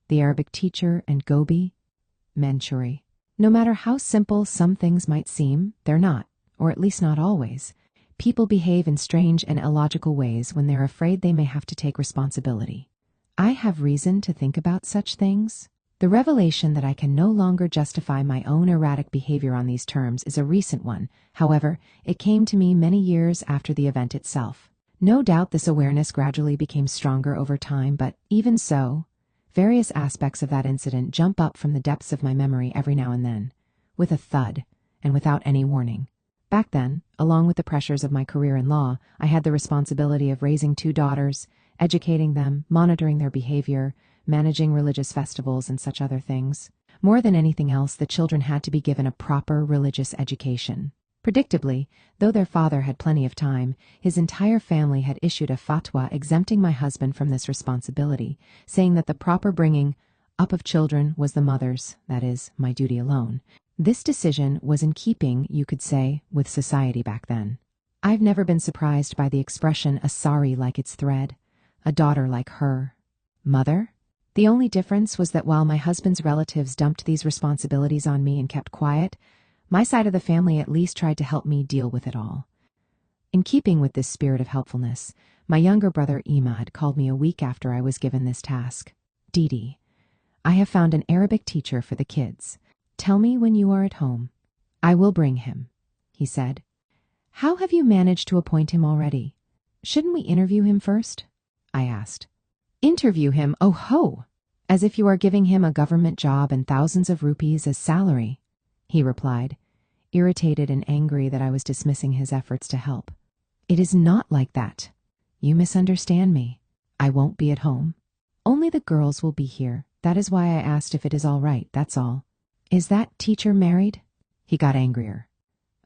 the Arabic teacher, and Gobi, Manchuri. No matter how simple some things might seem, they're not, or at least not always. People behave in strange and illogical ways when they're afraid they may have to take responsibility. I have reason to think about such things. The revelation that I can no longer justify my own erratic behavior on these terms is a recent one. However, it came to me many years after the event itself. No doubt this awareness gradually became stronger over time, but even so, various aspects of that incident jump up from the depths of my memory every now and then, with a thud and without any warning. Back then, along with the pressures of my career in law, I had the responsibility of raising 2 daughters, educating them, monitoring their behavior, managing religious festivals, and such other things. More than anything else, the children had to be given a proper religious education. Predictably, though their father had plenty of time, his entire family had issued a fatwa exempting my husband from this responsibility, saying that the proper bringing up of children was the mother's, that is, my duty alone. This decision was in keeping, you could say, with society back then. I've never been surprised by the expression a sari like its thread, a daughter like her mother. The only difference was that while my husband's relatives dumped these responsibilities on me and kept quiet, my side of the family at least tried to help me deal with it all. In keeping with this spirit of helpfulness, my younger brother Imad called me a week after I was given this task. Didi, I have found an Arabic teacher for the kids. Tell me when you are at home. I will bring him, he said. How have you managed to appoint him already? Shouldn't we interview him first? I asked. Interview him? Oh ho! As if you are giving him a government job and thousands of rupees as salary, he replied, irritated and angry that I was dismissing his efforts to help. It is not like that. You misunderstand me. I won't be at home. Only the girls will be here. That is why I asked if it is all right, that's all. Is that teacher married? He got angrier.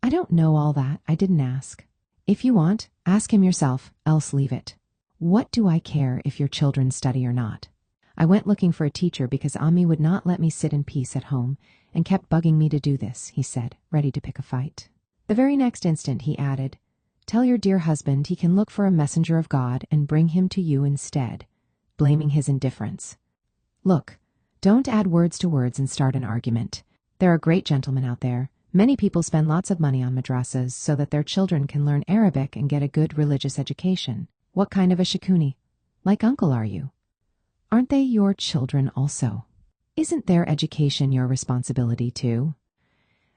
I don't know all that. I didn't ask. If you want, ask him yourself, else leave it. What do I care if your children study or not? I went looking for a teacher because Ami would not let me sit in peace at home and kept bugging me to do this, he said, ready to pick a fight. The very next instant he added, Tell your dear husband he can look for a messenger of God and bring him to you instead, blaming his indifference. Look, don't add words to words and start an argument. There are great gentlemen out there. Many people spend lots of money on madrasas so that their children can learn Arabic and get a good religious education. What kind of a shikuni? Like uncle are you? Aren't they your children also? Isn't their education your responsibility too?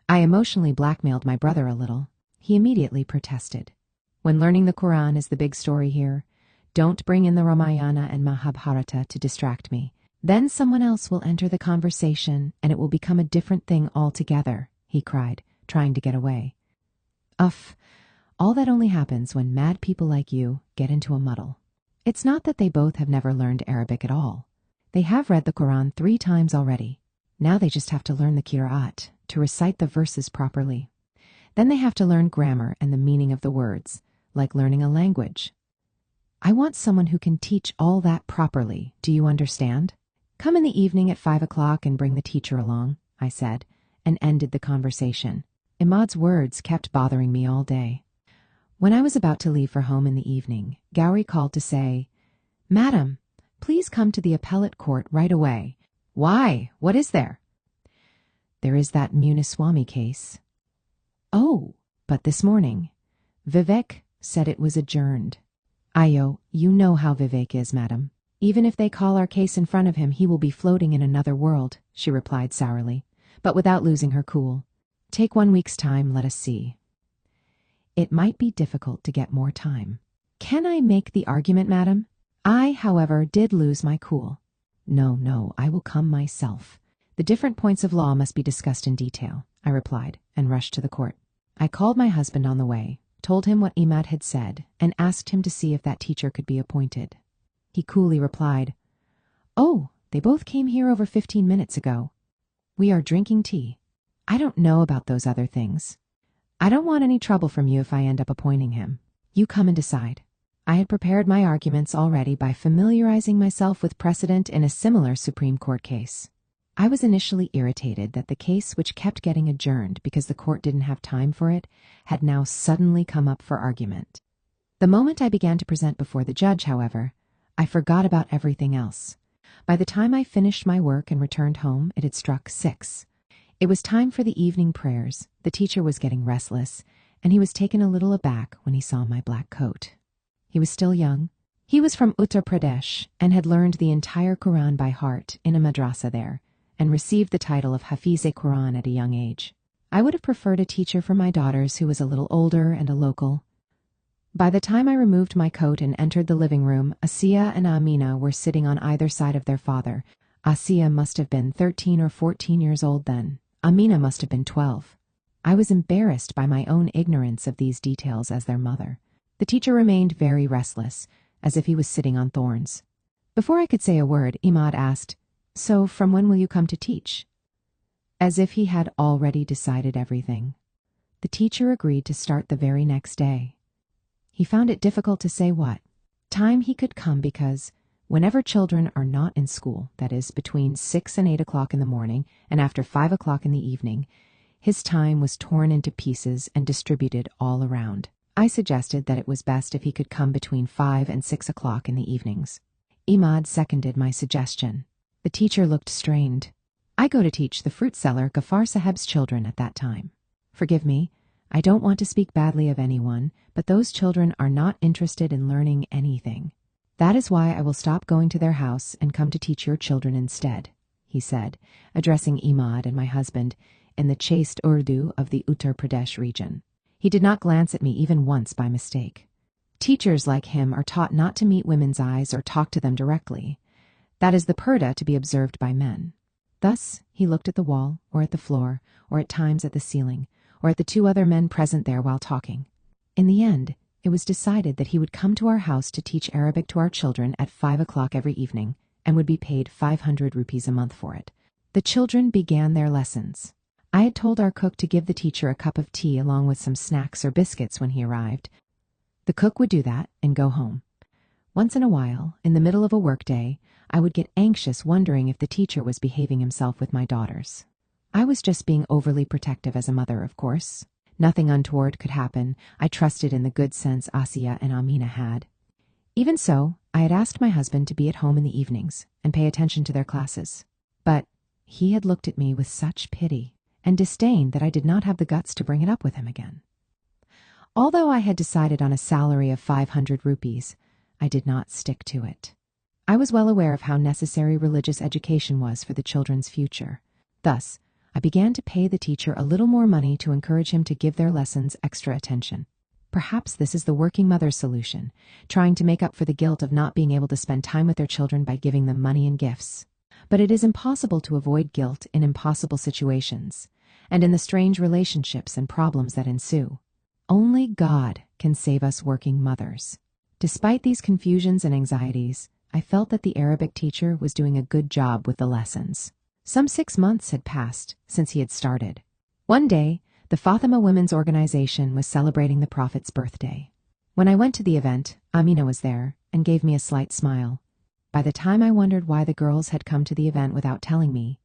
I emotionally blackmailed my brother a little. He immediately protested. When learning the Quran is the big story here, don't bring in the Ramayana and Mahabharata to distract me. Then someone else will enter the conversation and it will become a different thing altogether, he cried, trying to get away. Uff, all that only happens when mad people like you get into a muddle. It's not that they both have never learned Arabic at all. They have read the Quran 3 times already. Now they just have to learn the qira'at, to recite the verses properly. Then they have to learn grammar and the meaning of the words, like learning a language. I want someone who can teach all that properly. Do you understand? Come in the evening at 5 o'clock and bring the teacher along, I said, and ended the conversation. Imad's words kept bothering me all day. When I was about to leave for home in the evening, Gowrie called to say, Madam, please come to the appellate court right away. Why? What is there? There is that Muniswamy case. Oh, but this morning, Vivek said it was adjourned. Ayo, you know how Vivek is, madam. Even if they call our case in front of him, he will be floating in another world, she replied sourly, but without losing her cool. Take 1 week's time, let us see. It might be difficult to get more time. Can I make the argument, madam? I, however, did lose my cool. No, I will come myself. The different points of law must be discussed in detail, I replied, and rushed to the court. I called my husband on the way, told him what Imad had said, and asked him to see if that teacher could be appointed. He coolly replied, Oh, they both came here over 15 minutes ago. We are drinking tea. I don't know about those other things. I don't want any trouble from you if I end up appointing him. You come and decide. I had prepared my arguments already by familiarizing myself with precedent in a similar Supreme Court case. I was initially irritated that the case, which kept getting adjourned because the court didn't have time for it, had now suddenly come up for argument. The moment I began to present before the judge, however, I forgot about everything else. By the time I finished my work and returned home, it had struck 6. It was time for the evening prayers. The teacher was getting restless, and he was taken a little aback when he saw my black coat. He was still young. He was from Uttar Pradesh and had learned the entire Quran by heart in a madrasa there, and received the title of Hafiz-e-Quran at a young age. I would have preferred a teacher for my daughters who was a little older and a local. By the time I removed my coat and entered the living room, Asiya and Amina were sitting on either side of their father. Asiya must have been 13 or 14 years old then. Amina must have been 12. I was embarrassed by my own ignorance of these details as their mother. The teacher remained very restless, as if he was sitting on thorns. Before I could say a word, Imad asked, "So from when will you come to teach?" As if he had already decided everything. The teacher agreed to start the very next day. He found it difficult to say what time he could come because whenever children are not in school, that is, between 6 and 8 o'clock in the morning and after 5 o'clock in the evening, his time was torn into pieces and distributed all around. I suggested that it was best if he could come between 5 and 6 o'clock in the evenings. Imad seconded my suggestion. The teacher looked strained. I go to teach the fruit seller Ghaffar Saheb's children at that time. Forgive me, I don't want to speak badly of anyone, but those children are not interested in learning anything. That is why I will stop going to their house and come to teach your children instead, he said, addressing Imad and my husband in the chaste Urdu of the Uttar Pradesh region. He did not glance at me even once by mistake. Teachers like him are taught not to meet women's eyes or talk to them directly. That is the purdah to be observed by men. Thus, he looked at the wall, or at the floor, or at times at the ceiling, or at the 2 other men present there while talking. In the end, it was decided that he would come to our house to teach Arabic to our children at 5 o'clock every evening, and would be paid 500 rupees a month for it. The children began their lessons. I had told our cook to give the teacher a cup of tea along with some snacks or biscuits when he arrived. The cook would do that and go home. Once in a while, in the middle of a workday, I would get anxious wondering if the teacher was behaving himself with my daughters. I was just being overly protective as a mother, of course. Nothing untoward could happen. I trusted in the good sense Asiya and Amina had. Even so, I had asked my husband to be at home in the evenings and pay attention to their classes. But he had looked at me with such pity and disdain that I did not have the guts to bring it up with him again. Although I had decided on a salary of 500 rupees, I did not stick to it. I was well aware of how necessary religious education was for the children's future. Thus, I began to pay the teacher a little more money to encourage him to give their lessons extra attention. Perhaps this is the working mother's solution, trying to make up for the guilt of not being able to spend time with their children by giving them money and gifts. But it is impossible to avoid guilt in impossible situations, and in the strange relationships and problems that ensue. Only God can save us working mothers. Despite these confusions and anxieties, I felt that the Arabic teacher was doing a good job with the lessons. Some 6 months had passed since he had started. One day, the Fatima Women's Organization was celebrating the Prophet's birthday. When I went to the event, Amina was there and gave me a slight smile. By the time I wondered why the girls had come to the event without telling me,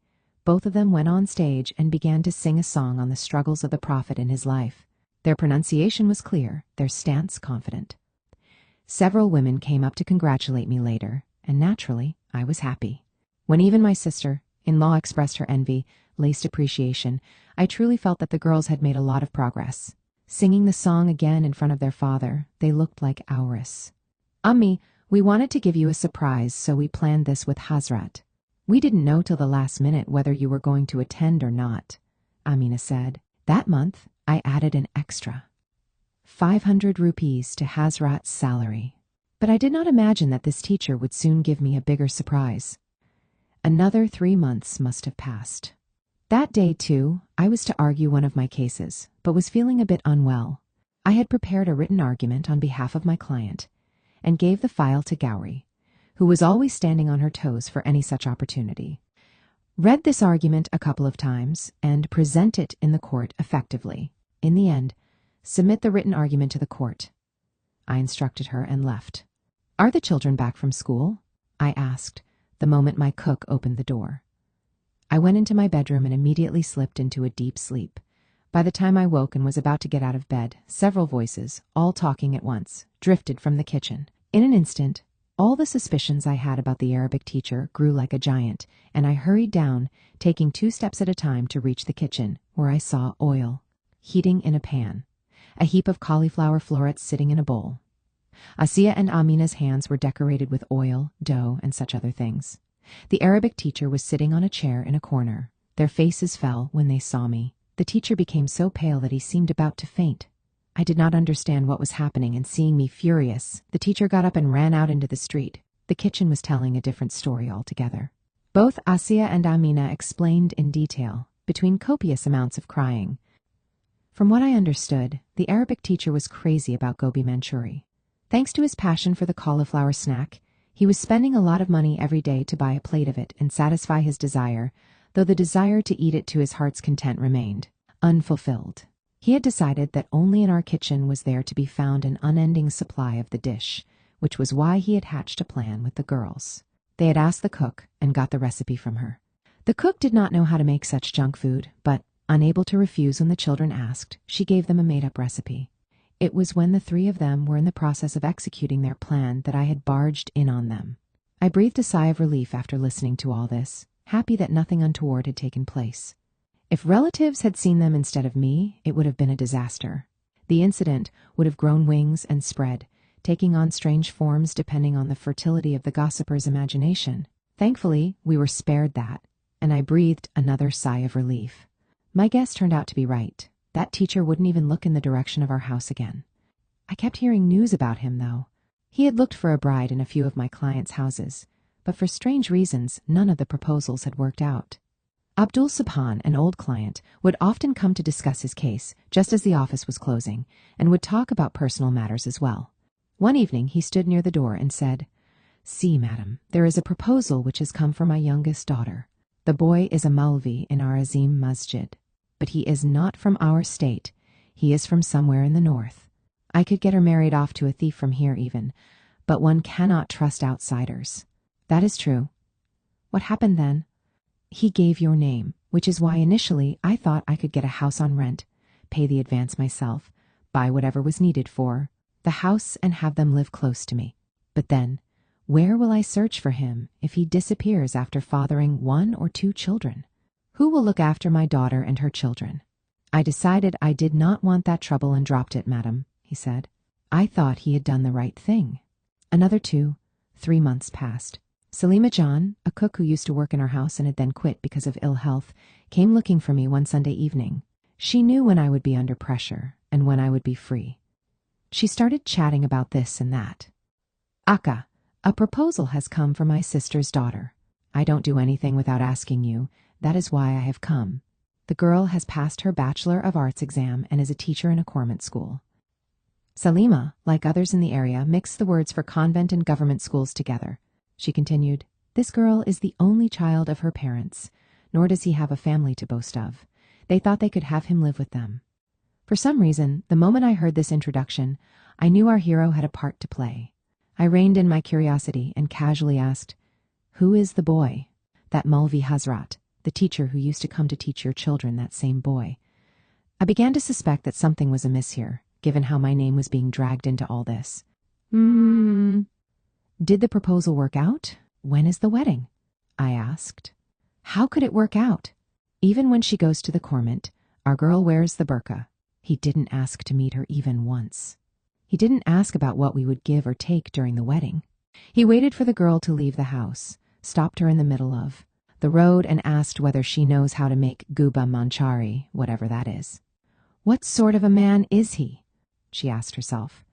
both of them went on stage and began to sing a song on the struggles of the Prophet in his life. Their pronunciation was clear, their stance confident. Several women came up to congratulate me later, and naturally, I was happy. When even my sister-in-law expressed her envy, laced appreciation, I truly felt that the girls had made a lot of progress. Singing the song again in front of their father, they looked like Auris. "Ummi, we wanted to give you a surprise, so we planned this with Hazrat. We didn't know till the last minute whether you were going to attend or not," Amina said. That month, I added an extra 500 rupees to Hazrat's salary. But I did not imagine that this teacher would soon give me a bigger surprise. Another 3 months must have passed. That day, too, I was to argue one of my cases, but was feeling a bit unwell. I had prepared a written argument on behalf of my client and gave the file to Gowri, who was always standing on her toes for any such opportunity. Read this argument a couple of times and present it in the court effectively. In the end, submit the written argument to the court. I instructed her and left. "Are the children back from school?" I asked, the moment my cook opened the door. I went into my bedroom and immediately slipped into a deep sleep. By the time I woke and was about to get out of bed, several voices, all talking at once, drifted from the kitchen. In an instant, All the suspicions I had about the Arabic teacher grew like a giant, and I hurried down, taking 2 steps at a time to reach the kitchen, where I saw oil, heating in a pan, a heap of cauliflower florets sitting in a bowl. Asiya and Amina's hands were decorated with oil, dough, and such other things. The Arabic teacher was sitting on a chair in a corner. Their faces fell when they saw me. The teacher became so pale that he seemed about to faint. I did not understand what was happening, and seeing me furious, the teacher got up and ran out into the street. The kitchen was telling a different story altogether. Both Asiya and Amina explained in detail, between copious amounts of crying. From what I understood, the Arabic teacher was crazy about gobi manchuri. Thanks to his passion for the cauliflower snack, he was spending a lot of money every day to buy a plate of it and satisfy his desire, though the desire to eat it to his heart's content remained unfulfilled. He had decided that only in our kitchen was there to be found an unending supply of the dish, which was why he had hatched a plan with the girls. They had asked the cook and got the recipe from her. The cook did not know how to make such junk food, but, unable to refuse when the children asked, she gave them a made-up recipe. It was when the 3 of them were in the process of executing their plan that I had barged in on them. I breathed a sigh of relief after listening to all this, happy that nothing untoward had taken place. If relatives had seen them instead of me, it would have been a disaster. The incident would have grown wings and spread, taking on strange forms depending on the fertility of the gossiper's imagination. Thankfully, we were spared that, and I breathed another sigh of relief. My guess turned out to be right. That teacher wouldn't even look in the direction of our house again. I kept hearing news about him, though. He had looked for a bride in a few of my clients' houses, but for strange reasons, none of the proposals had worked out. Abdul Subhan, an old client, would often come to discuss his case, just as the office was closing, and would talk about personal matters as well. One evening he stood near the door and said, "See, madam, there is a proposal which has come for my youngest daughter. The boy is a Malvi in our Azim Masjid, but he is not from our state. He is from somewhere in the north. I could get her married off to a thief from here even, but one cannot trust outsiders." "That is true." "What happened then?" "He gave your name, which is why initially I thought I could get a house on rent, pay the advance myself, buy whatever was needed for the house and have them live close to me. But then, where will I search for him if he disappears after fathering 1 or 2 children? Who will look after my daughter and her children?" "I decided I did not want that trouble and dropped it, madam," he said. I thought he had done the right thing. Another 2, 3 months passed. Salima John, a cook who used to work in our house and had then quit because of ill health, came looking for me one Sunday evening. She knew when I would be under pressure and when I would be free. She started chatting about this and that. "Akka, a proposal has come for my sister's daughter. I don't do anything without asking you. That is why I have come. The girl has passed her Bachelor of Arts exam and is a teacher in a convent school." Salima, like others in the area, mixed the words for convent and government schools together. She continued, "This girl is the only child of her parents, nor does he have a family to boast of. They thought they could have him live with them." For some reason, the moment I heard this introduction, I knew our hero had a part to play. I reined in my curiosity and casually asked, "Who is the boy?" "That Maulvi Hazrat, the teacher who used to come to teach your children, that same boy." I began to suspect that something was amiss here, given how my name was being dragged into all this. "Did the proposal work out? When is the wedding?" I asked. "How could it work out? Even when she goes to the convent, our girl wears the burqa." He didn't ask to meet her even once. He didn't ask about what we would give or take during the wedding. He waited for the girl to leave the house, stopped her in the middle of the road and asked whether she knows how to make guba manchari, whatever that is. "What sort of a man is he?" she asked herself,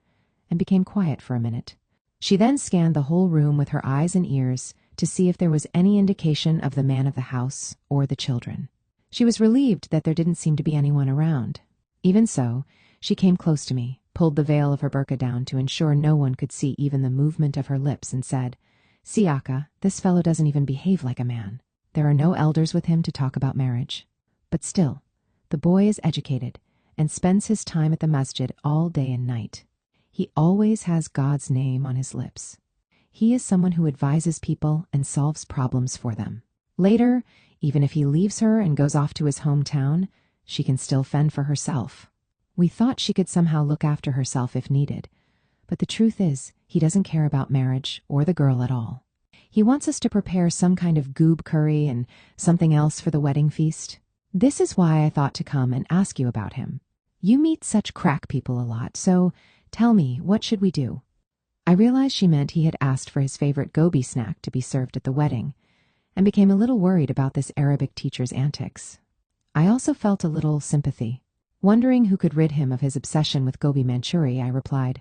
and became quiet for a minute. She then scanned the whole room with her eyes and ears to see if there was any indication of the man of the house or the children. She was relieved that there didn't seem to be anyone around. Even so, she came close to me, pulled the veil of her burqa down to ensure no one could see even the movement of her lips, and said, "See, Akka, this fellow doesn't even behave like a man. There are no elders with him to talk about marriage. But still, the boy is educated and spends his time at the masjid all day and night. He always has God's name on his lips. He is someone who advises people and solves problems for them. Later, even if he leaves her and goes off to his hometown, she can still fend for herself. We thought she could somehow look after herself if needed, But the truth is, he doesn't care about marriage or the girl at all. He wants us to prepare some kind of goob curry and something else for the wedding feast. This is why I thought to come and ask you about him. You meet such crack people a lot, so tell me, what should we do?" I realized she meant he had asked for his favorite gobi snack to be served at the wedding, and became a little worried about this Arabic teacher's antics. I also felt a little sympathy. Wondering who could rid him of his obsession with gobi Manchuri, I replied,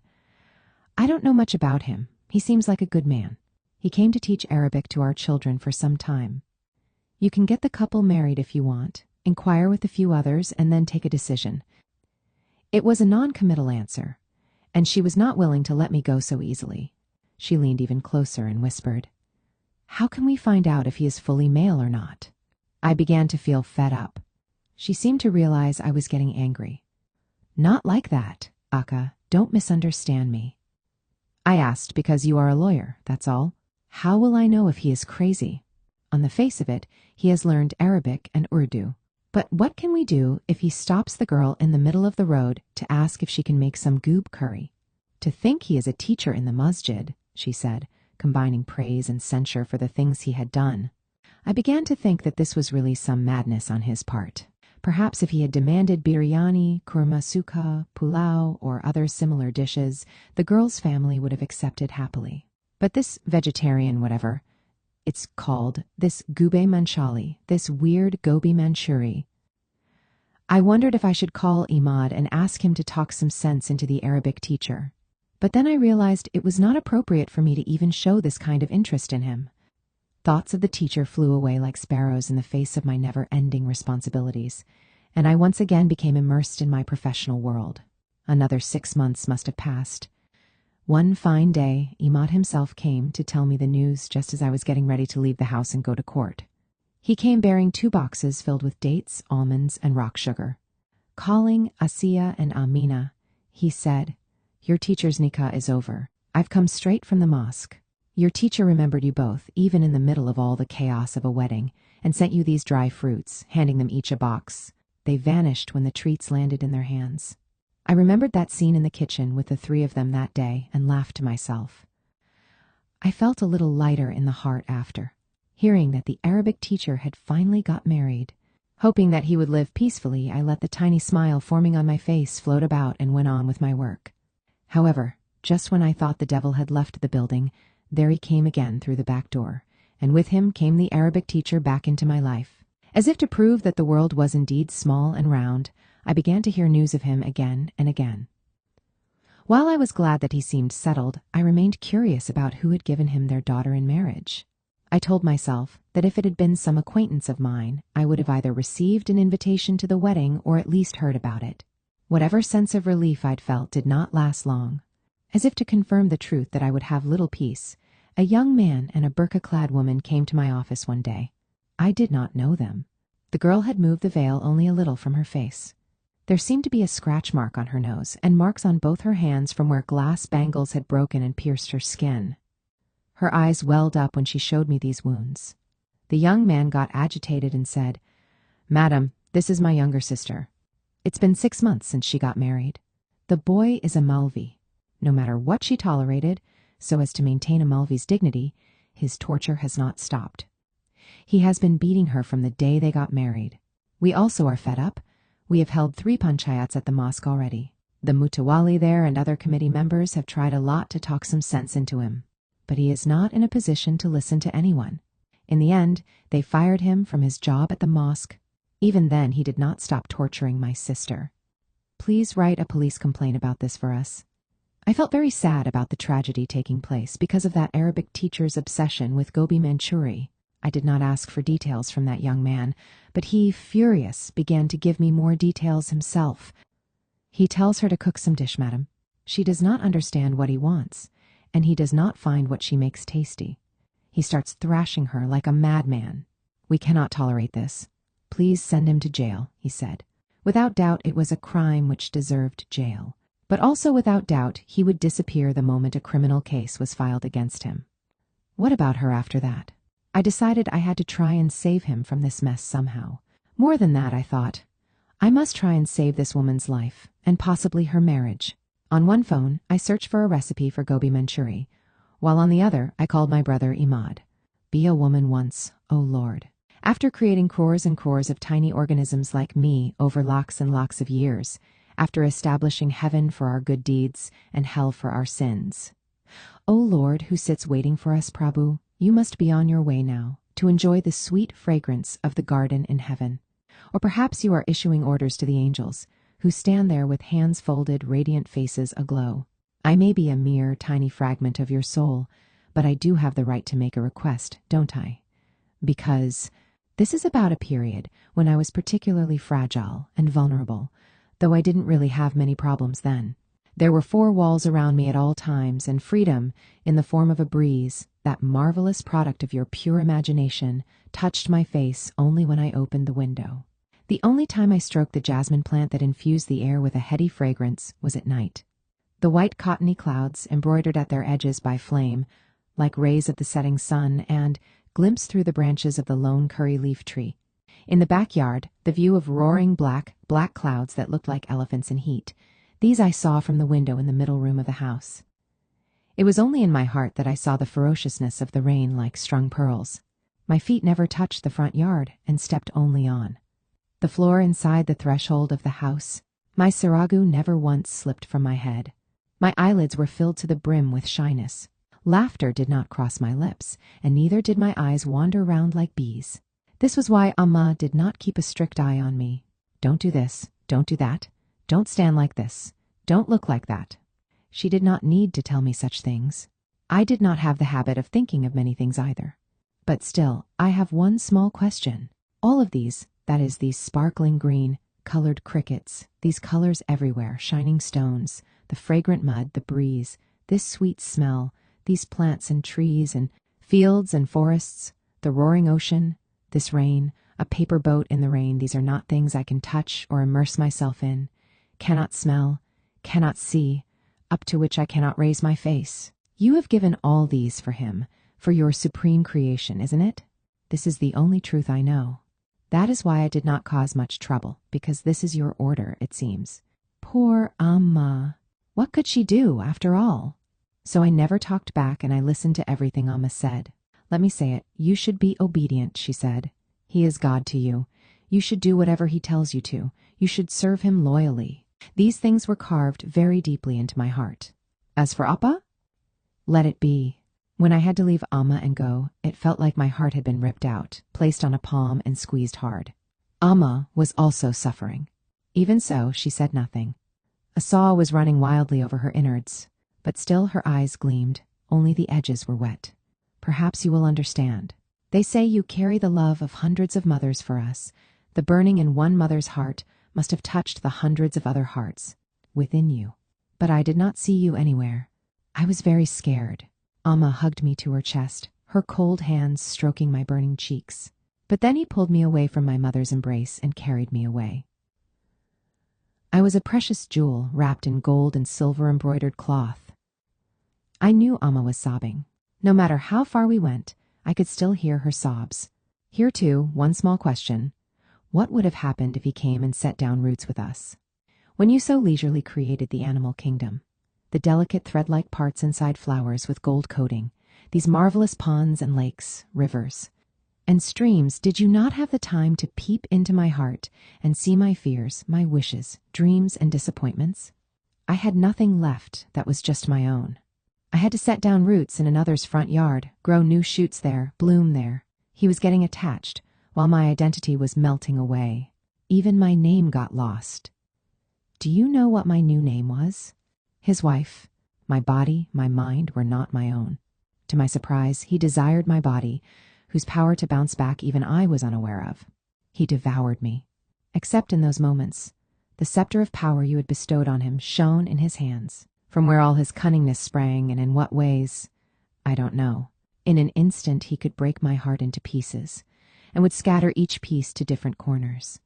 "I don't know much about him. He seems like a good man. He came to teach Arabic to our children for some time. You can get the couple married if you want, inquire with a few others, and then take a decision." It was a non-committal answer, and she was not willing to let me go so easily. She leaned even closer and whispered, "How can we find out if he is fully male or not?" I began to feel fed up. She seemed to realize I was getting angry. "Not like that, Akka. Don't misunderstand me. I asked because you are a lawyer, that's all. How will I know if he is crazy? On the face of it, he has learned Arabic and Urdu. But what can we do if he stops the girl in the middle of the road to ask if she can make some goob curry? To think he is a teacher in the masjid," she said, combining praise and censure for the things he had done. I began to think that this was really some madness on his part. Perhaps if he had demanded biryani, kurma sukha, pulao, or other similar dishes, the girl's family would have accepted happily. But this vegetarian whatever it's called, this gube manchali, this weird gobi Manchuri. I wondered if I should call Imad and ask him to talk some sense into the Arabic teacher. But then I realized it was not appropriate for me to even show this kind of interest in him. Thoughts of the teacher flew away like sparrows in the face of my never-ending responsibilities, and I once again became immersed in my professional world. Another 6 months must have passed. One fine day, Imad himself came to tell me the news just as I was getting ready to leave the house and go to court. He came bearing 2 boxes filled with dates, almonds, and rock sugar. Calling Asiya and Amina, he said, "Your teacher's nikah is over. I've come straight from the mosque. Your teacher remembered you both, even in the middle of all the chaos of a wedding, and sent you these dry fruits, handing them each a box. They vanished when the treats landed in their hands." I remembered that scene in the kitchen with the 3 of them that day and laughed to myself. I felt a little lighter in the heart after, hearing that the Arabic teacher had finally got married. Hoping that he would live peacefully, I let the tiny smile forming on my face float about and went on with my work. However, just when I thought the devil had left the building, there he came again through the back door, and with him came the Arabic teacher back into my life. As if to prove that the world was indeed small and round, I began to hear news of him again and again. While I was glad that he seemed settled, I remained curious about who had given him their daughter in marriage. I told myself that if it had been some acquaintance of mine, I would have either received an invitation to the wedding or at least heard about it. Whatever sense of relief I'd felt did not last long. As if to confirm the truth that I would have little peace, a young man and a burqa-clad woman came to my office one day. I did not know them. The girl had moved the veil only a little from her face. There seemed to be a scratch mark on her nose and marks on both her hands from where glass bangles had broken and pierced her skin. Her eyes welled up when she showed me these wounds. The young man got agitated and said, "Madam, this is my younger sister. It's been 6 months since she got married. The boy is a Malvi. No matter what she tolerated, so as to maintain a Malvi's dignity, his torture has not stopped. He has been beating her from the day they got married. We also are fed up. We have held 3 panchayats at the mosque already. The mutawali there and other committee members have tried a lot to talk some sense into him, but he is not in a position to listen to anyone. In the end, they fired him from his job at the mosque. Even then, he did not stop torturing my sister. Please write a police complaint about this for us." I felt very sad about the tragedy taking place because of that Arabic teacher's obsession with gobi Manchuri. I did not ask for details from that young man, but he, furious, began to give me more details himself. He tells her to cook some dish, madam. She does not understand what he wants, and he does not find what she makes tasty. He starts thrashing her like a madman. "We cannot tolerate this. Please send him to jail," he said. Without doubt, it was a crime which deserved jail. But also without doubt, he would disappear the moment a criminal case was filed against him. What about her after that? I decided I had to try and save him from this mess somehow. More than that, I thought, I must try and save this woman's life, and possibly her marriage. On one phone, I searched for a recipe for gobi Manchuri, while on the other, I called my brother Imad. Be a woman once, O Lord. After creating crores and crores of tiny organisms like me over lakhs and lakhs of years, after establishing heaven for our good deeds and hell for our sins. O Lord, who sits waiting for us, Prabhu, you must be on your way now to enjoy the sweet fragrance of the garden in heaven. Or perhaps you are issuing orders to the angels, who stand there with hands folded, radiant faces aglow. I may be a mere tiny fragment of your soul, but I do have the right to make a request, don't I? Because this is about a period when I was particularly fragile and vulnerable, though I didn't really have many problems then. There were 4 walls around me at all times, and freedom, in the form of a breeze, that marvelous product of your pure imagination, touched my face only when I opened the window. The only time I stroked the jasmine plant that infused the air with a heady fragrance was at night. The white cottony clouds, embroidered at their edges by flame, like rays of the setting sun, and glimpsed through the branches of the lone curry leaf tree. In the backyard, the view of roaring black clouds that looked like elephants in heat. These I saw from the window in the middle room of the house. It was only in my heart that I saw the ferociousness of the rain like strung pearls. My feet never touched the front yard and stepped only on the floor inside the threshold of the house. My saragu never once slipped from my head. My eyelids were filled to the brim with shyness. Laughter did not cross my lips, and neither did my eyes wander round like bees. This was why Amma did not keep a strict eye on me. Don't do this, don't do that, don't stand like this, don't look like that. She did not need to tell me such things. I did not have the habit of thinking of many things either. But still, I have one small question. All of these, that is, these sparkling green, colored crickets, these colors everywhere, shining stones, the fragrant mud, the breeze, this sweet smell, these plants and trees and fields and forests, the roaring ocean, this rain, a paper boat in the rain, these are not things I can touch or immerse myself in, cannot smell, cannot see, up to which I cannot raise my face. You have given all these for him, for your supreme creation, isn't it? This is the only truth I know. That is why I did not cause much trouble, because this is your order, it seems. Poor Amma. What could she do, after all? So I never talked back, and I listened to everything Amma said. Let me say it. You should be obedient, she said. He is God to you. You should do whatever he tells you to. You should serve him loyally. These things were carved very deeply into my heart. As for Appa, let it be. When I had to leave Amma and go, it felt like my heart had been ripped out, placed on a palm and squeezed hard. Amma was also suffering. Even so, she said nothing. A saw was running wildly over her innards, but still her eyes gleamed, only the edges were wet. Perhaps you will understand. They say you carry the love of hundreds of mothers for us. The burning in one mother's heart must have touched the hundreds of other hearts within you. But I did not see you anywhere. I was very scared. Amma hugged me to her chest, her cold hands stroking my burning cheeks. But then he pulled me away from my mother's embrace and carried me away. I was a precious jewel wrapped in gold and silver embroidered cloth. I knew Amma was sobbing. No matter how far we went, I could still hear her sobs. Here, too, one small question. What would have happened if he came and set down roots with us? When you so leisurely created the animal kingdom, the delicate thread-like parts inside flowers with gold coating, these marvelous ponds and lakes, rivers, and streams, did you not have the time to peep into my heart and see my fears, my wishes, dreams, and disappointments? I had nothing left that was just my own. I had to set down roots in another's front yard, grow new shoots there, bloom there. He was getting attached, while my identity was melting away. Even my name got lost. Do you know what my new name was? His wife. My body, my mind were not my own. To my surprise, he desired my body, whose power to bounce back even I was unaware of. He devoured me. Except in those moments, the scepter of power you had bestowed on him shone in his hands. From where all his cunningness sprang and in what ways, I don't know. In an instant he could break my heart into pieces, and would scatter each piece to different corners.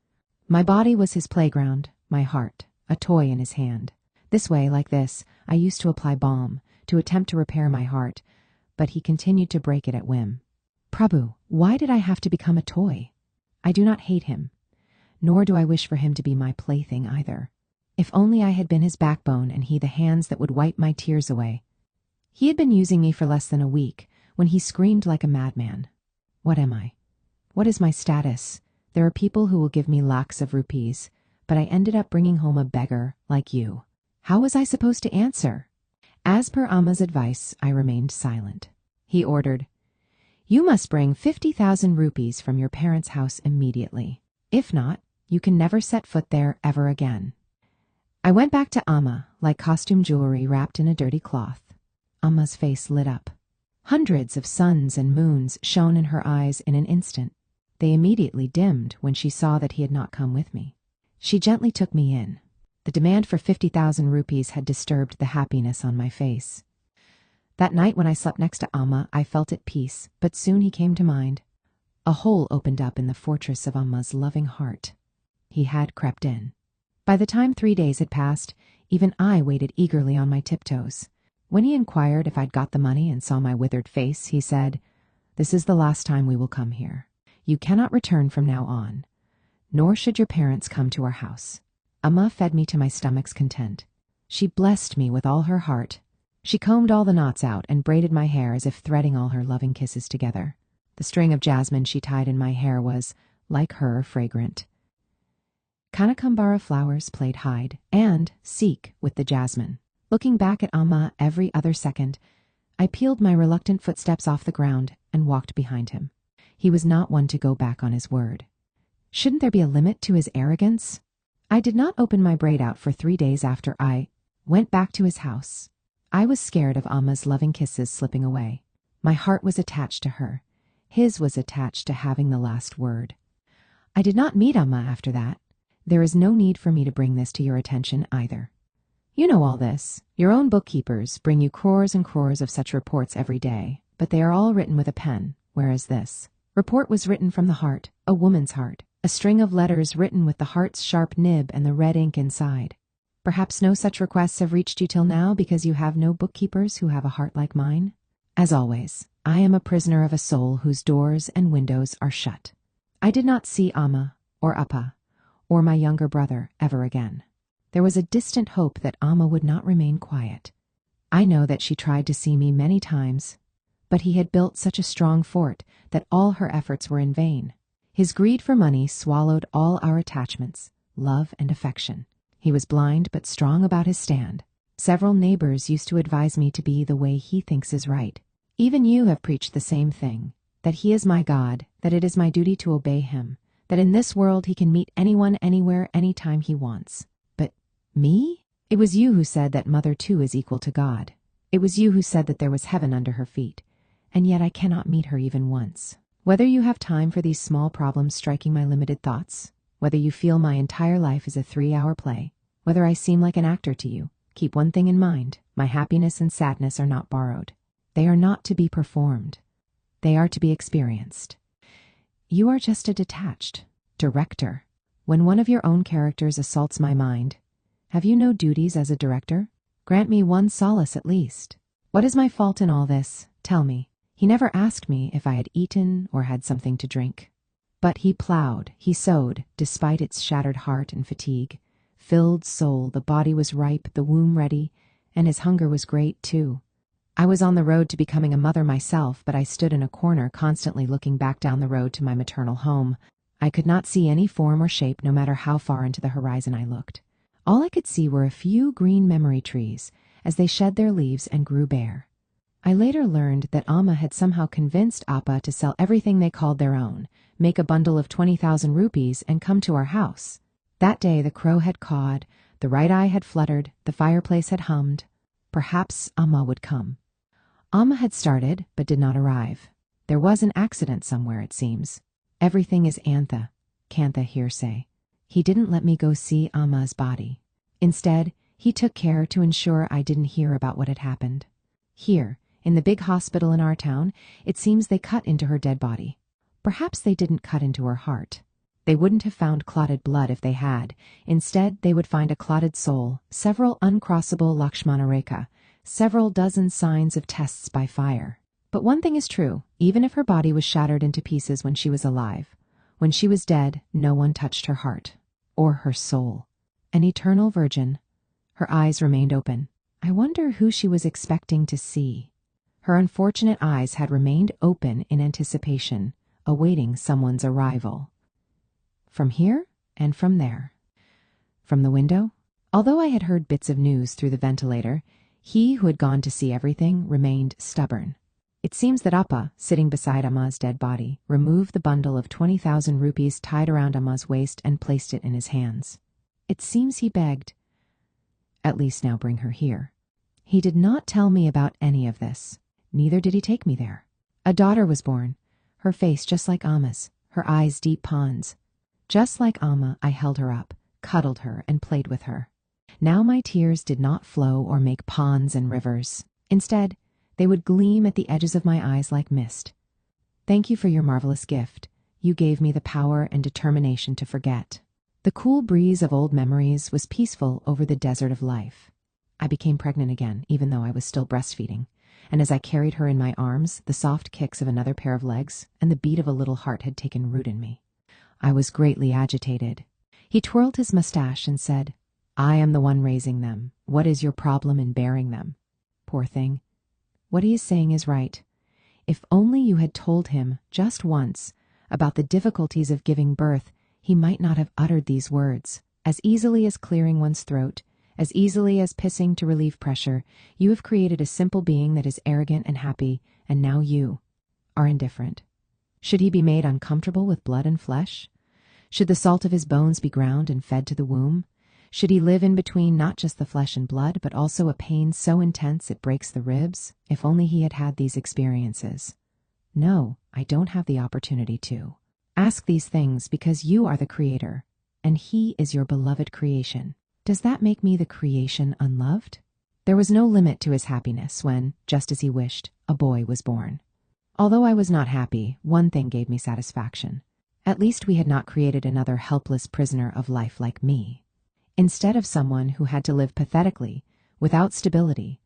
My body was his playground, my heart, a toy in his hand. This way, like this, I used to apply balm, to attempt to repair my heart, but he continued to break it at whim. Prabhu, why did I have to become a toy? I do not hate him, nor do I wish for him to be my plaything either. If only I had been his backbone and he the hands that would wipe my tears away. He had been using me for less than a week when he screamed like a madman. What am I? What is my status? There are people who will give me lakhs of rupees, but I ended up bringing home a beggar like you. How was I supposed to answer? As per Amma's advice, I remained silent. He ordered, "You must bring 50,000 rupees from your parents' house immediately. If not, you can never set foot there ever again." I went back to Amma, like costume jewelry wrapped in a dirty cloth. Amma's face lit up. Hundreds of suns and moons shone in her eyes in an instant. They immediately dimmed when she saw that he had not come with me. She gently took me in. The demand for 50,000 rupees had disturbed the happiness on my face. That night when I slept next to Amma, I felt at peace, but soon he came to mind. A hole opened up in the fortress of Amma's loving heart. He had crept in. By the time 3 days had passed, even I waited eagerly on my tiptoes. When he inquired if I'd got the money and saw my withered face, he said, "This is the last time we will come here. You cannot return from now on, nor should your parents come to our house." Amma fed me to my stomach's content. She blessed me with all her heart. She combed all the knots out and braided my hair as if threading all her loving kisses together. The string of jasmine she tied in my hair was, like her, fragrant. Kanakambara flowers played hide and seek with the jasmine. Looking back at Amma every other second, I peeled my reluctant footsteps off the ground and walked behind him. He was not one to go back on his word. Shouldn't there be a limit to his arrogance? I did not open my braid out for 3 days after I went back to his house. I was scared of Amma's loving kisses slipping away. My heart was attached to her. His was attached to having the last word. I did not meet Amma after that. There is no need for me to bring this to your attention either. You know all this. Your own bookkeepers bring you crores and crores of such reports every day, but they are all written with a pen, whereas this report was written from the heart, a woman's heart, a string of letters written with the heart's sharp nib and the red ink inside. Perhaps no such requests have reached you till now because you have no bookkeepers who have a heart like mine. As always, I am a prisoner of a soul whose doors and windows are shut. I did not see Amma or Appa or my younger brother ever again. There was a distant hope that Amma would not remain quiet. I know that she tried to see me many times, but he had built such a strong fort that all her efforts were in vain. His greed for money swallowed all our attachments, love and affection. He was blind but strong about his stand. Several neighbors used to advise me to be the way he thinks is right. Even you have preached the same thing, that he is my God, that it is my duty to obey him, that in this world he can meet anyone, anywhere, anytime he wants. But me? It was you who said that Mother too is equal to God. It was you who said that there was heaven under her feet, and yet I cannot meet her even once. Whether you have time for these small problems striking my limited thoughts, whether you feel my entire life is a 3-hour play, whether I seem like an actor to you, keep one thing in mind: my happiness and sadness are not borrowed. They are not to be performed. They are to be experienced. You are just a detached director. When one of your own characters assaults my mind, have you no duties as a director? Grant me one solace at least. What is my fault in all this? Tell me. He never asked me if I had eaten or had something to drink. But he plowed, he sowed, despite its shattered heart and fatigue. Filled soul, the body was ripe, the womb ready, and his hunger was great too. I was on the road to becoming a mother myself, but I stood in a corner constantly looking back down the road to my maternal home. I could not see any form or shape no matter how far into the horizon I looked. All I could see were a few green memory trees as they shed their leaves and grew bare. I later learned that Amma had somehow convinced Appa to sell everything they called their own, make a bundle of 20,000 rupees, and come to our house. That day the crow had cawed, the right eye had fluttered, the fireplace had hummed. Perhaps Amma would come. Amma had started, but did not arrive. There was an accident somewhere, it seems. Everything is Kantha hearsay. He didn't let me go see Amma's body. Instead, he took care to ensure I didn't hear about what had happened. Here, in the big hospital in our town, it seems they cut into her dead body. Perhaps they didn't cut into her heart. They wouldn't have found clotted blood if they had. Instead, they would find a clotted soul, several uncrossable Lakshmana Rekha, several dozen signs of tests by fire. But one thing is true: even if her body was shattered into pieces when she was alive, when she was dead, no one touched her heart or her soul. an eternal virgin. Her eyes remained open. I wonder who she was expecting to see. Her unfortunate eyes had remained open in anticipation, awaiting someone's arrival. From here and from there. From the window? Although I had heard bits of news through the ventilator, he who had gone to see everything remained stubborn. It seems that Appa, sitting beside Amma's dead body, removed the bundle of 20,000 rupees tied around Amma's waist and placed it in his hands. It seems he begged, "At least now bring her here." He did not tell me about any of this. Neither did he take me there. A daughter was born, her face just like Amma's, her eyes deep ponds. Just like Amma, I held her up, cuddled her, and played with her. Now my tears did not flow or make ponds and rivers. Instead, they would gleam at the edges of my eyes like mist. Thank you for your marvelous gift. You gave me the power and determination to forget. The cool breeze of old memories was peaceful over the desert of life. I became pregnant again, even though I was still breastfeeding. And as I carried her in my arms, the soft kicks of another pair of legs and the beat of a little heart had taken root in me. I was greatly agitated. He twirled his mustache and said, "I am the one raising them. What is your problem in bearing them?" Poor thing. What he is saying is right. If only you had told him, just once, about the difficulties of giving birth, he might not have uttered these words. As easily as clearing one's throat, as easily as pissing to relieve pressure, you have created a simple being that is arrogant and happy, and now you are indifferent. Should he be made uncomfortable with blood and flesh? Should the salt of his bones be ground and fed to the womb? Should he live in between not just the flesh and blood, but also a pain so intense it breaks the ribs? If only he had had these experiences. No, I don't have the opportunity to. Ask these things because you are the creator, and he is your beloved creation. Does that make me the creation unloved? There was no limit to his happiness when, just as he wished, a boy was born. Although I was not happy, one thing gave me satisfaction. At least we had not created another helpless prisoner of life like me. Instead of someone who had to live pathetically, without stability,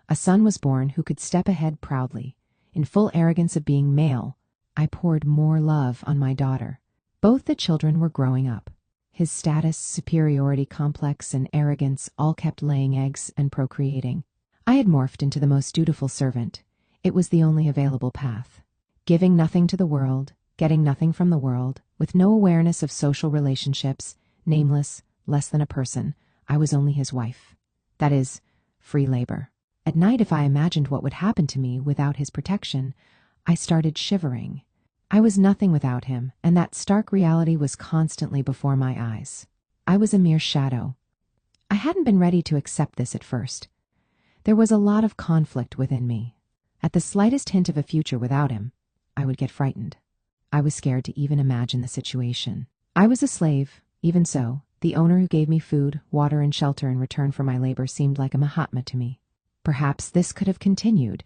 a son was born who could step ahead proudly. In full arrogance of being male, I poured more love on my daughter. Both the children were growing up. His status, superiority complex, and arrogance all kept laying eggs and procreating. I had morphed into the most dutiful servant. It was the only available path. Giving nothing to the world, getting nothing from the world, with no awareness of social relationships, nameless, less than a person, I was only his wife. That is, free labor. At night, if I imagined what would happen to me without his protection, I started shivering. I was nothing without him, and that stark reality was constantly before my eyes. I was a mere shadow. I hadn't been ready to accept this at first. There was a lot of conflict within me. At the slightest hint of a future without him, I would get frightened. I was scared to even imagine the situation. I was a slave. Even so, the owner who gave me food, water, and shelter in return for my labor seemed like a Mahatma to me. Perhaps this could have continued,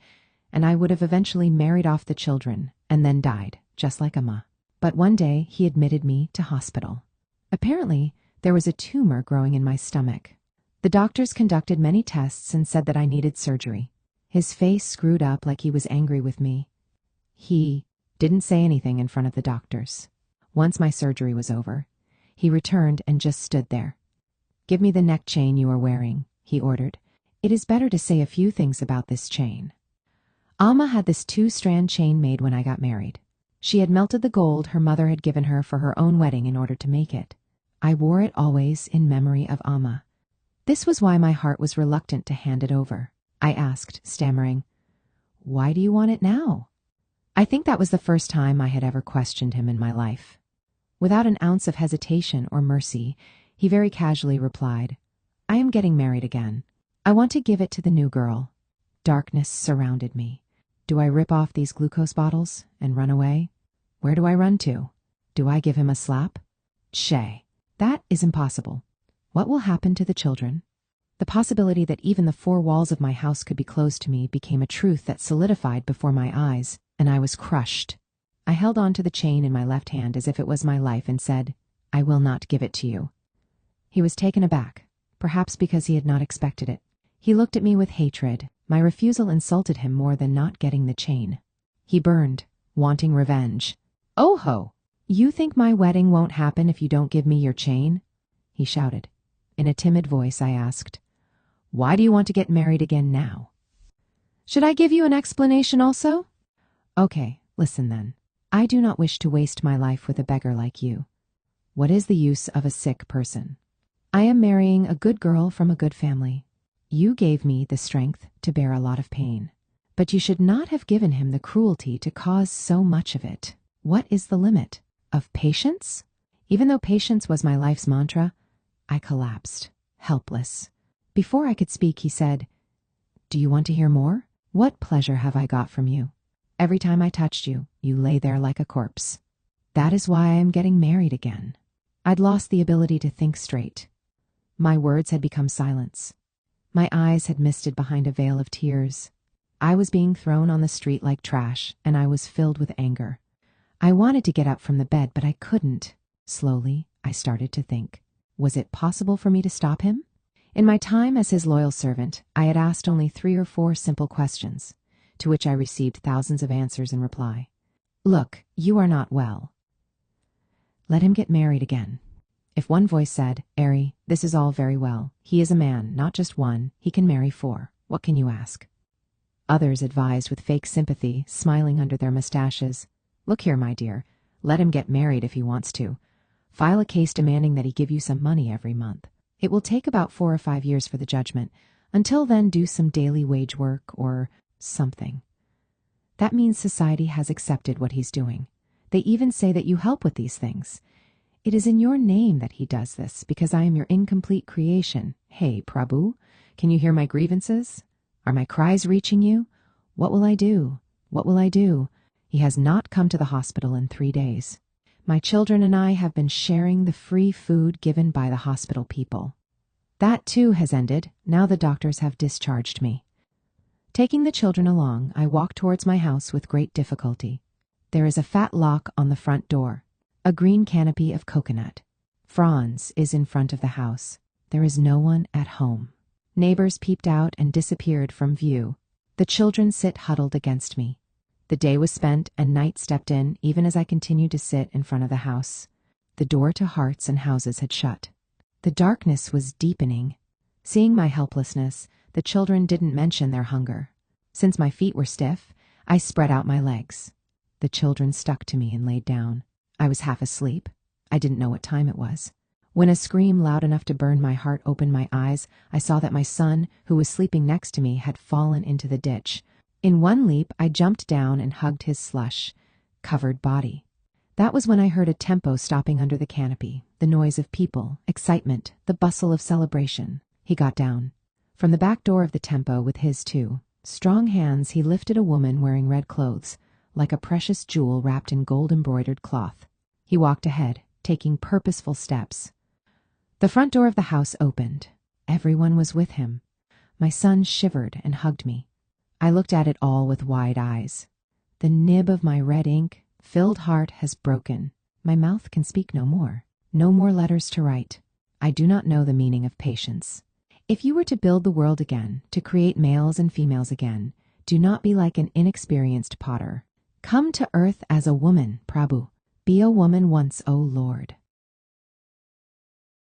and I would have eventually married off the children and then died, just like Amma. But one day he admitted me to hospital. Apparently, there was a tumor growing in my stomach. The doctors conducted many tests and said that I needed surgery. His face screwed up like he was angry with me. He didn't say anything in front of the doctors. Once my surgery was over, he returned and just stood there. "Give me the neck chain you are wearing," he ordered. "It is better to say a few things about this chain." Amma had this 2-strand chain made when I got married. She had melted the gold her mother had given her for her own wedding in order to make it. I wore it always in memory of Amma. This was why my heart was reluctant to hand it over. I asked, stammering, "Why do you want it now?" I think that was the first time I had ever questioned him in my life. Without an ounce of hesitation or mercy, he very casually replied, "I am getting married again. I want to give it to the new girl." Darkness surrounded me. Do I rip off these glucose bottles and run away? Where do I run to? Do I give him a slap? Shay, that is impossible. What will happen to the children? The possibility that even the 4 walls of my house could be closed to me became a truth that solidified before my eyes, and I was crushed. I held on to the chain in my left hand as if it was my life and said, "I will not give it to you." He was taken aback, perhaps because he had not expected it. He looked at me with hatred. My refusal insulted him more than not getting the chain. He burned, wanting revenge. "Oh ho! You think my wedding won't happen if you don't give me your chain?" he shouted. In a timid voice, I asked, "Why do you want to get married again now?" "Should I give you an explanation also?" "Okay, listen then. I do not wish to waste my life with a beggar like you. What is the use of a sick person? I am marrying a good girl from a good family. You gave me the strength to bear a lot of pain, but you should not have given him the cruelty to cause so much of it. What is the limit? Of patience?" Even though patience was my life's mantra, I collapsed, helpless. Before I could speak, he said, "Do you want to hear more? What pleasure have I got from you? Every time I touched you, you lay there like a corpse. That is why I am getting married again." I'd lost the ability to think straight. My words had become silence. My eyes had misted behind a veil of tears. I was being thrown on the street like trash, and I was filled with anger. I wanted to get up from the bed, but I couldn't. Slowly, I started to think. Was it possible for me to stop him? In my time as his loyal servant, I had asked only 3 or 4 simple questions, to which I received thousands of answers in reply. "Look, you are not well. Let him get married again." If one voice said, "Ari, this is all very well. He is a man, not just one. He can marry 4. What can you ask?" Others advised with fake sympathy, smiling under their mustaches, "Look here, my dear. Let him get married if he wants to. File a case demanding that he give you some money every month. It will take about 4 or 5 years for the judgment. Until then, do some daily wage work or something. That means society has accepted what he's doing. They even say that you help with these things. It is in your name that he does this, because I am your incomplete creation. Hey, Prabhu, can you hear my grievances? Are my cries reaching you? What will I do? What will I do? He has not come to the hospital in 3 days. My children and I have been sharing the free food given by the hospital people. That too has ended. Now the doctors have discharged me." Taking the children along, I walk towards my house with great difficulty. There is a fat lock on the front door, a green canopy of coconut. Franz is in front of the house. There is no one at home. Neighbors peeped out and disappeared from view. The children sit huddled against me. The day was spent and night stepped in even as I continued to sit in front of the house. The door to hearts and houses had shut. The darkness was deepening. Seeing my helplessness, the children didn't mention their hunger. Since my feet were stiff, I spread out my legs. The children stuck to me and laid down. I was half asleep. I didn't know what time it was. When a scream loud enough to burn my heart opened my eyes, I saw that my son, who was sleeping next to me, had fallen into the ditch. In one leap, I jumped down and hugged his slush-covered body. That was when I heard a tempo stopping under the canopy, the noise of people, excitement, the bustle of celebration. He got down. From the back door of the tempo with his 2 strong hands, he lifted a woman wearing red clothes, like a precious jewel wrapped in gold-embroidered cloth. He walked ahead, taking purposeful steps. The front door of the house opened. Everyone was with him. My son shivered and hugged me. I looked at it all with wide eyes. The nib of my red ink filled heart has broken. My mouth can speak no more. No more letters to write. I do not know the meaning of patience. If you were to build the world again, to create males and females again, do not be like an inexperienced potter. Come to earth as a woman, Prabhu. Be a woman once, O Lord.